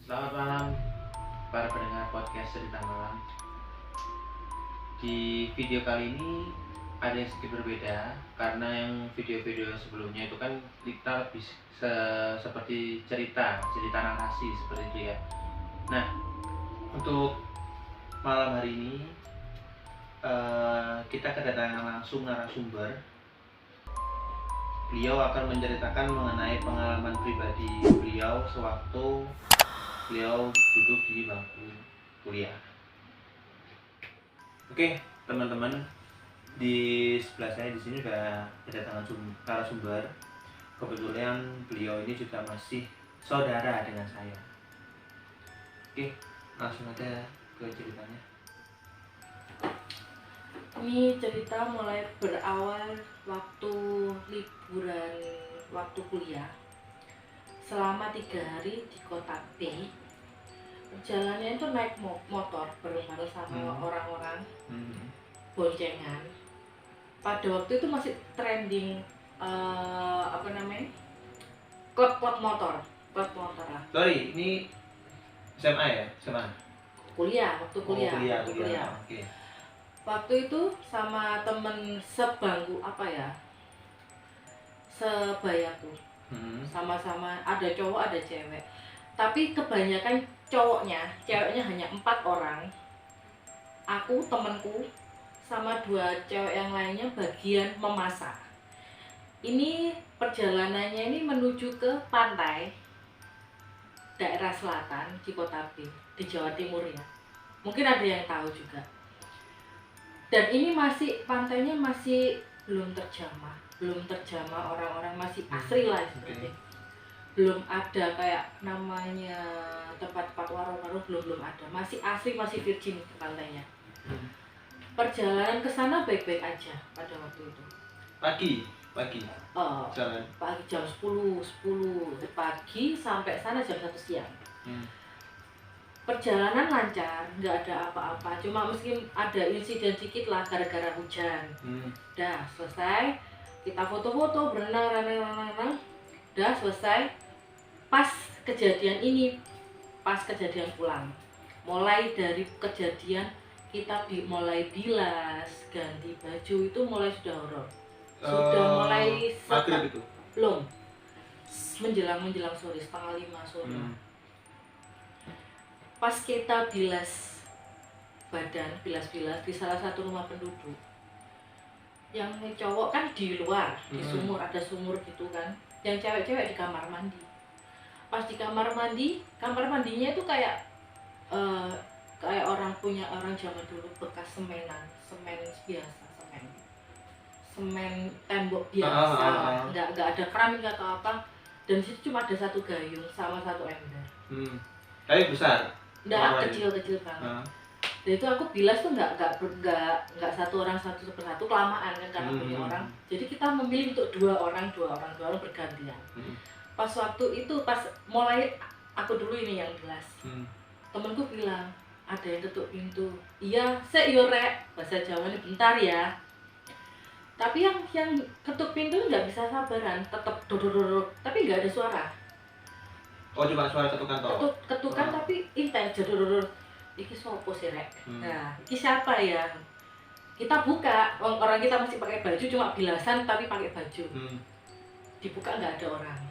Selamat malam para pendengar podcast Cerita Malam. Di video kali ini ada yang sedikit berbeda karena yang video-video sebelumnya itu kan kita lebih seperti cerita narasi seperti itu ya. Nah, untuk malam hari ini kita kedatangan langsung narasumber. Beliau akan menceritakan mengenai pengalaman pribadi beliau sewaktu beliau duduk di bangku kuliah. Oke, teman-teman, di sebelah saya di sini sudah kedatangan narasumber. Kebetulan beliau ini juga masih saudara dengan saya. Oke, langsung aja ke ceritanya. Ini cerita mulai berawal waktu liburan waktu kuliah. Selama 3 hari di kota B. Perjalanannya itu naik motor bareng-bareng sama orang-orang boncengan. Pada waktu itu masih trending klub motor lah. Sorry, ini SMA ya? SMA? Kuliah. Kuliah. Oke. Waktu itu sama temen sebangku sebayaku. Sama-sama ada cowok ada cewek, tapi kebanyakan ceweknya hanya 4 orang. Aku, temenku, sama 2 cewek yang lainnya bagian memasak. Ini perjalanannya ini menuju ke pantai daerah selatan di kota B di Jawa Timur ya, mungkin ada yang tahu juga. Dan ini pantainya masih belum terjamah, orang-orang masih asri lah seperti. Belum ada kayak namanya tempat-tempat warung-warung, belum ada, masih asri, masih virgin pantainya. Perjalanan ke sana baik-baik aja pada waktu itu. Pagi. Jalan. Pagi jam 10 pagi sampai sana jam 1 siang. Perjalanan lancar, nggak ada apa-apa, cuma mungkin ada insiden dikit lah gara-gara hujan. Dah selesai, kita foto-foto, berenang, dah selesai. Pas kejadian pulang, mulai dari kejadian kita mulai bilas, ganti baju itu mulai sudah horor. Sudah mulai maghrib itu? Belum, menjelang sore, 4:30 sore. Pas kita bilas di salah satu rumah penduduk, yang cowok kan di luar, di sumur, ada sumur gitu kan, yang cewek-cewek di kamar mandi. Pas di kamar mandinya itu kayak orang zaman dulu, bekas semen biasa, semen tembok biasa, nggak ada keramik atau apa. Dan situ cuma ada 1 gayung sama 1 ember. Kayu besar? Nggak, kecil banget. Dan itu aku bilas tuh nggak satu orang persatu, kelamaan kan karena punya orang. Jadi kita memilih untuk 2 orang bergantian. Pas waktu itu, pas mulai aku dulu ini yang bilas. Temenku bilang, ada yang ketuk pintu. Iya, sik yo rek, bahasa Jawanya bentar ya. Tapi yang ketuk pintu nggak bisa sabaran, tetap dodor, tapi nggak ada suara. Oh, cuma suara ketukan toh? Ketukan tapi intens, dodor. Iki sopo sih rek? Nah, iki siapa ya? Kita buka, orang kita masih pakai baju, cuma bilasan tapi pakai baju. Dibuka nggak ada orang.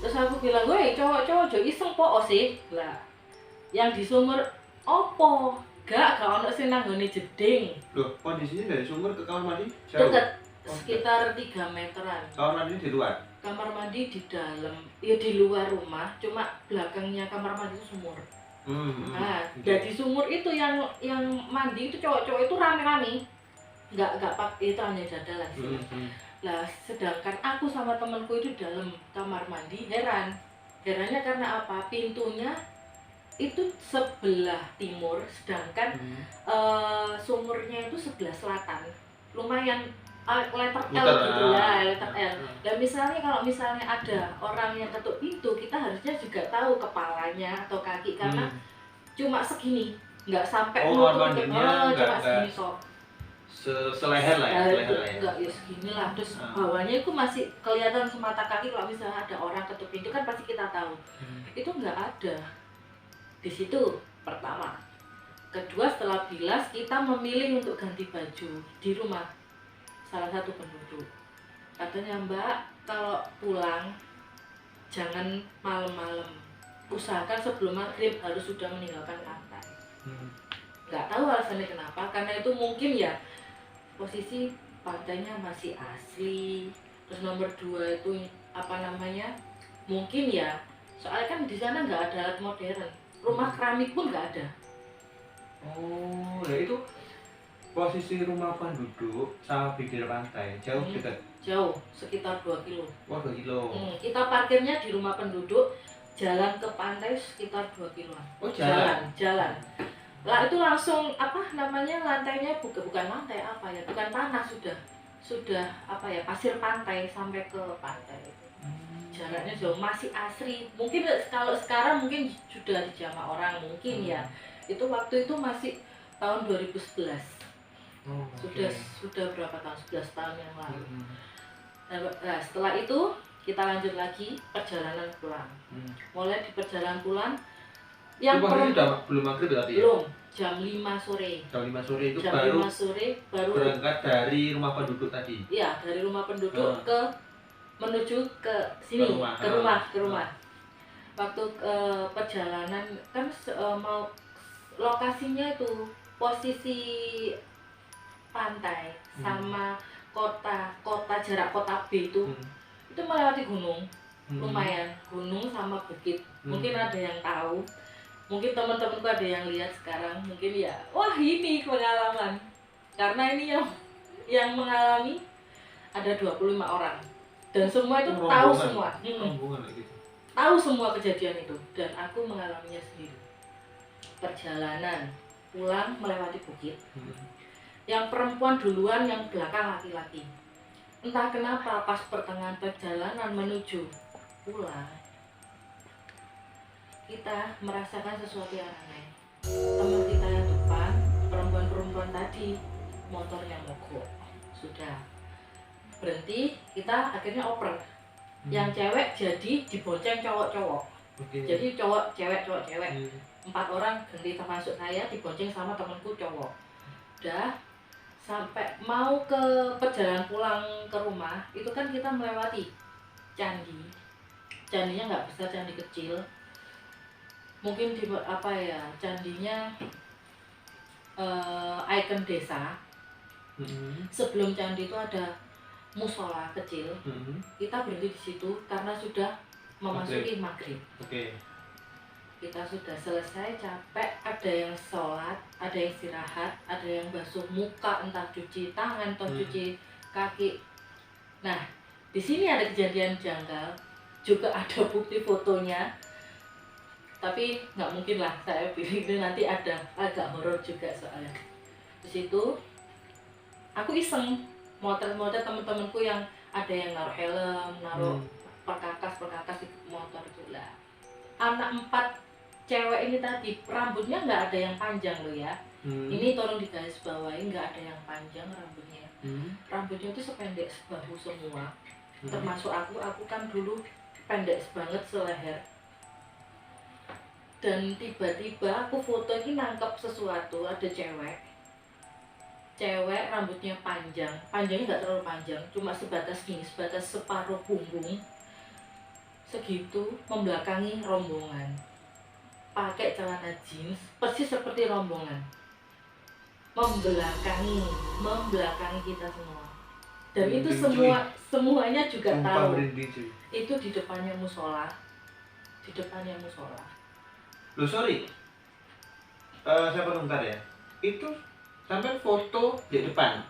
Terus aku bilang, gue cowok jo iseng po sih lah. Yang di sumur opo? Gak ono sing nanggone jeding. Loh, kondisinya dari sumur ke kamar mandi jauh? Dekat, sekitar 3 meteran. Kamar mandi di luar? Kamar mandi di dalam, ya di luar rumah, cuma belakangnya kamar mandi itu sumur. Nah, dari sumur itu yang mandi itu cowok-cowok itu rame-rame. Nggak pakai, itu hanya dada lah sih. Lah, sedangkan aku sama temanku itu dalam kamar mandi, herannya karena apa? Pintunya itu sebelah timur, sedangkan sumurnya itu sebelah selatan. Lumayan letter L gitu lah, letter L. Dan kalau misalnya ada orang yang ketuk pintu, kita harusnya juga tahu kepalanya atau kaki, karena cuma segini, nggak sampai cuma segini seleher lah ya, enggak ya segini lah. Terus bawahnya itu masih kelihatan semata kaki. Kalau misalnya ada orang ketuk pintu kan pasti kita tahu. Itu nggak ada. Di situ pertama. Kedua, setelah bilas kita memilih untuk ganti baju di rumah salah satu penduduk. Katanya, Mbak, kalau pulang jangan malam-malam. Usahakan sebelum maghrib harus sudah meninggalkan pantai. Nggak tahu alasannya kenapa, karena itu mungkin ya posisi pantainya masih asli. Terus nomor 2 itu apa namanya, mungkin ya soalnya kan di sana nggak ada alat modern, rumah keramik pun nggak ada. Oh, ya itu posisi rumah penduduk sama bibir pantai jauh dekat. Jauh, sekitar 2 kilo. Wah, 2 kilo. Kita parkirnya di rumah penduduk, jalan ke pantai sekitar 2 kiloan. Oh, jalan. Lah itu langsung apa namanya, lantainya bukan lantai apa ya, bukan tanah, sudah apa ya, pasir pantai sampai ke pantai. Jaraknya jauh, masih asri. Mungkin kalau sekarang mungkin sudah dijamah orang mungkin ya. Itu waktu itu masih tahun 2011. Oh, sudah berapa tahun, 11 tahun yang lalu. Nah, setelah itu kita lanjut lagi perjalanan pulang. Mulai di perjalanan pulang yang belum maghrib berarti ya? Belum, jam 5 sore. Jam 5 sore itu jam baru 5 sore baru berangkat dari rumah penduduk tadi. Iya, dari rumah penduduk menuju ke sini, ke rumah. Waktu perjalanan kan mau lokasinya itu posisi pantai sama kota jarak kota B itu melewati gunung. Lumayan, gunung sama bukit. Mungkin ada yang tahu, mungkin teman-temanku ada yang lihat sekarang, mungkin ya wah ini pengalaman, karena ini yang mengalami ada 25 orang dan semua itu tahu semua. Tahu semua kejadian itu dan aku mengalaminya sendiri. Perjalanan pulang melewati bukit, yang perempuan duluan, yang belakang laki-laki. Entah kenapa pas pertengahan perjalanan menuju pulang, kita merasakan sesuatu yang aneh. Teman kita yang depan, perempuan tadi, motornya mogok. Sudah berhenti, kita akhirnya oper. Yang cewek jadi dibonceng cowok-cowok. Jadi cewek. 4 orang ganti, termasuk saya, dibonceng sama temanku cowok. Udah sampai mau ke perjalanan pulang ke rumah, itu kan kita melewati candi. Candinya nggak besar, candi kecil. Mungkin di apa ya, candinya ikon desa. Sebelum candi itu ada musola kecil. Kita berhenti di situ karena sudah memasuki maghrib. Kita sudah selesai, capek, ada yang sholat, ada yang istirahat, ada yang basuh muka, entah cuci tangan atau cuci kaki. Nah, di sini ada kejadian janggal, juga ada bukti fotonya. Tapi nggak mungkin lah saya pilih ini, nanti ada agak horor juga soalnya. Di situ aku iseng motret teman-temanku yang ada yang naruh helm, naruh perkakas di motor itu lah. Anak 4 cewek ini tadi rambutnya nggak ada yang panjang loh ya. Ini tolong digaris bawahi, nggak ada yang panjang rambutnya. Rambutnya itu sependek sebahu semua. Termasuk aku kan dulu pendek banget seleher. Dan tiba-tiba aku foto ini nangkep sesuatu, ada cewek rambutnya panjangnya nggak terlalu panjang, cuma sebatas separuh punggung segitu, membelakangi rombongan, pakai celana jeans persis seperti rombongan, membelakangi kita semua. Dan itu semuanya juga tahu. Itu di depannya musola. Loh sorry, saya bentar ya. Itu sampai foto di depan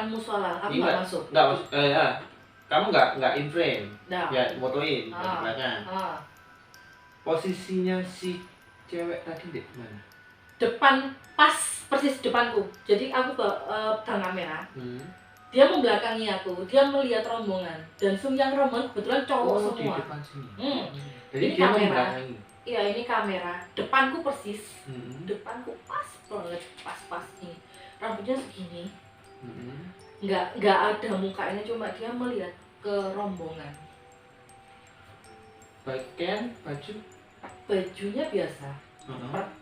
musola. Aku nggak masuk. Ya. Kamu nggak in frame, ya fotoin di belakang. Posisinya si cewek tadi di mana? Depan, pas persis depanku. Jadi aku pegang kamera. Dia membelakangi aku, dia melihat rombongan, dan yang rombongan kebetulan cowok semua. Di depan sini. Jadi ini kamera. Iya, ini kamera. Depanku persis. Depanku pas banget, pas ini. Rambutnya segini. Nggak ada mukanya, cuma dia melihat ke rombongan. Bagian bajunya biasa,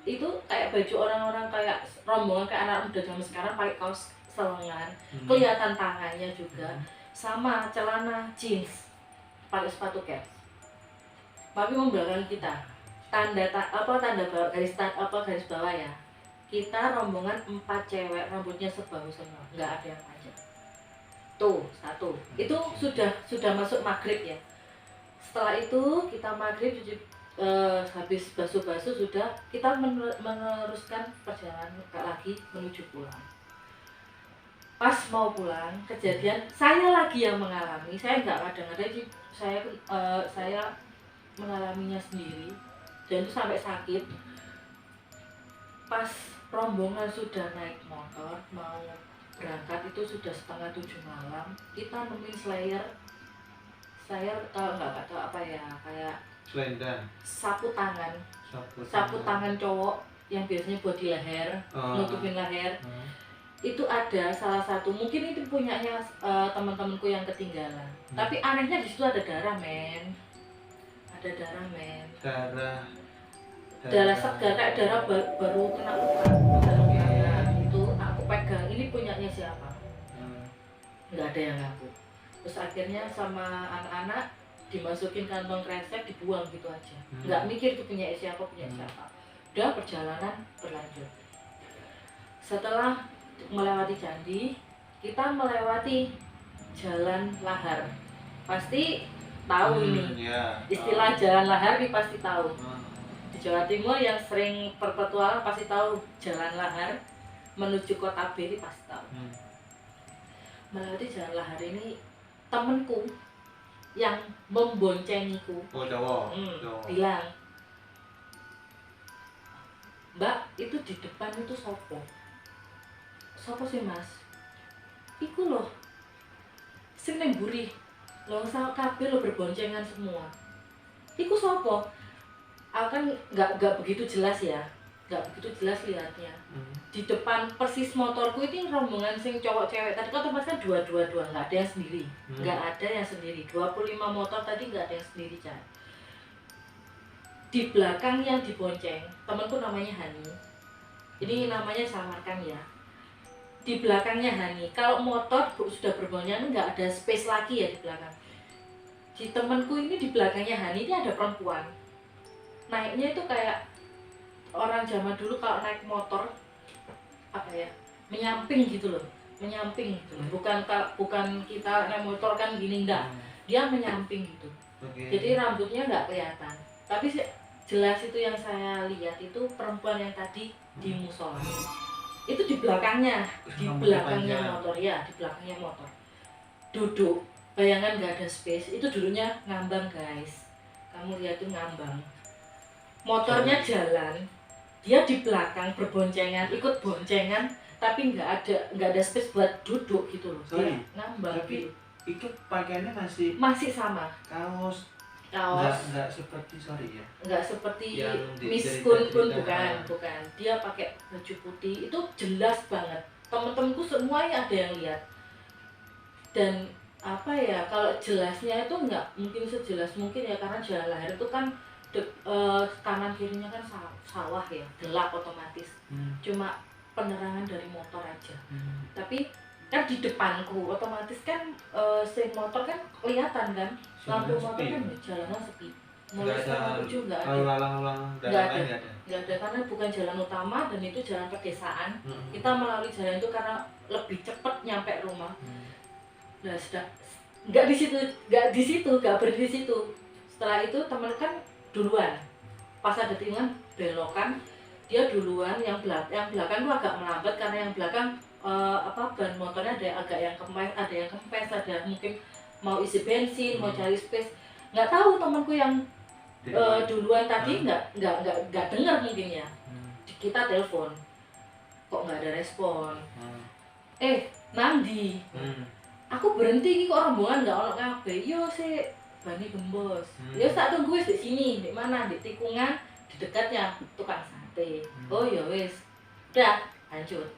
Itu kayak baju orang-orang kayak rombongan kayak anak muda zaman sekarang pakai kaos selengan, kelihatan tangannya juga, sama celana jeans, pakai sepatu kets. Tapi membelakang kita tanda garis bawah ya. Kita rombongan 4 cewek, rambutnya sebahu semua, nggak ada yang panjang. Tuh, satu. Itu sudah masuk maghrib ya. Setelah itu kita maghrib habis basuh-basuh sudah kita meneruskan perjalanan lagi menuju pulang. Pas mau pulang kejadian saya lagi yang mengalami, saya nggak kadang-kadang saya mengalaminya sendiri dan itu sampai sakit. Pas rombongan sudah naik motor mau berangkat itu sudah 6:30 malam, kita nemuin Slayer kalau nggak tahu apa ya, kayak selendang, sapu tangan cowok yang biasanya buat di leher, nutupin leher. Itu ada salah satu, mungkin itu punyanya teman-temanku yang ketinggalan. Tapi anehnya di situ ada darah, men. Ada darah, men. Darah segar, kayak darah baru kena luka. Itu aku pegang, ini punyanya siapa? Nggak ada yang ngaku. Terus akhirnya sama anak-anak dimasukin kantong kresek, dibuang gitu aja. Nggak mikir itu punya siapa. Udah perjalanan berlanjut. Setelah melewati candi, kita melewati jalan lahar. Pasti tahu ini. Istilah jalan lahar ini pasti tahu. Di Jawa Timur yang sering berpetualang pasti tahu jalan lahar menuju Kota B ini pasti tahu. Melewati jalan lahar ini temenku yang memboncengiku bilang, "Mbak, itu di depan itu sopo sih Mas? Iku loh sing neng buri loh, sama kabeh lo berboncengan semua. Iku sopo?" Aku kan nggak begitu jelas ya, lihatnya. Di depan persis motorku itu rombongan sing cowok cewek tadi kan otomatis kan dua, nggak ada yang sendiri. Nggak ada yang sendiri, 25 motor tadi nggak ada yang sendiri, Chan. Di belakang yang dibonceng, temanku namanya Hani. Ini namanya samarkan ya. Di belakangnya Hani, kalau motor sudah berboncengan nggak ada space lagi ya di belakang. Di temanku ini di belakangnya Hani ini ada perempuan. Naiknya itu kayak orang zaman dulu kalau naik motor apa ya, menyamping gitu loh. Bukan kita naik motor kan gini, enggak. Dia menyamping gitu. Jadi rambutnya nggak kelihatan. Tapi jelas itu yang saya lihat itu perempuan yang tadi di musola. Itu di belakangnya motor ya, di belakangnya motor. Duduk, bayangan nggak ada space. Itu dulunya ngambang guys. Kamu lihat tuh ngambang. Motornya jalan, dia di belakang berboncengan, ikut boncengan, tapi nggak ada space buat duduk gitu loh. Dia ngambang. Tapi itu pakaiannya masih sama. Kaos. Nggak seperti Miss Kun bukan. Dia pakai baju putih, itu jelas banget. Temen-temenku semuanya ada yang lihat. Dan apa ya, kalau jelasnya itu nggak mungkin sejelas mungkin ya, karena jalan lahir itu kan kanan kirinya kan sawah ya, gelap otomatis. Cuma penerangan dari motor aja. Tapi kan di depanku otomatis kan si motor kan kelihatan kan, lampu motor kan jalanan sepi. Mulai sekarang menuju nggak ada karena bukan jalan utama dan itu jalan pedesaan. Kita melalui jalan itu karena lebih cepat nyampe rumah. Nah sudah nggak berhenti di situ. Setelah itu temen kan duluan, pas ada tikungan belokan dia duluan, yang belakang tuh agak melambat karena yang belakang ban motornya ada yang kempes, ada mungkin mau isi bensin, mau cari space. Nggak tahu temanku yang duluan tadi nggak dengar mungkin ya. Kita telepon kok nggak ada respon. Nandi, aku berhenti kok rombongan nggak ono kabeh. Yo sih Bani Gembos. Ya tak tunggu wis di sini, di mana? Di tikungan di dekatnya tukang sate. Oh ya wis. Udah, lanjut.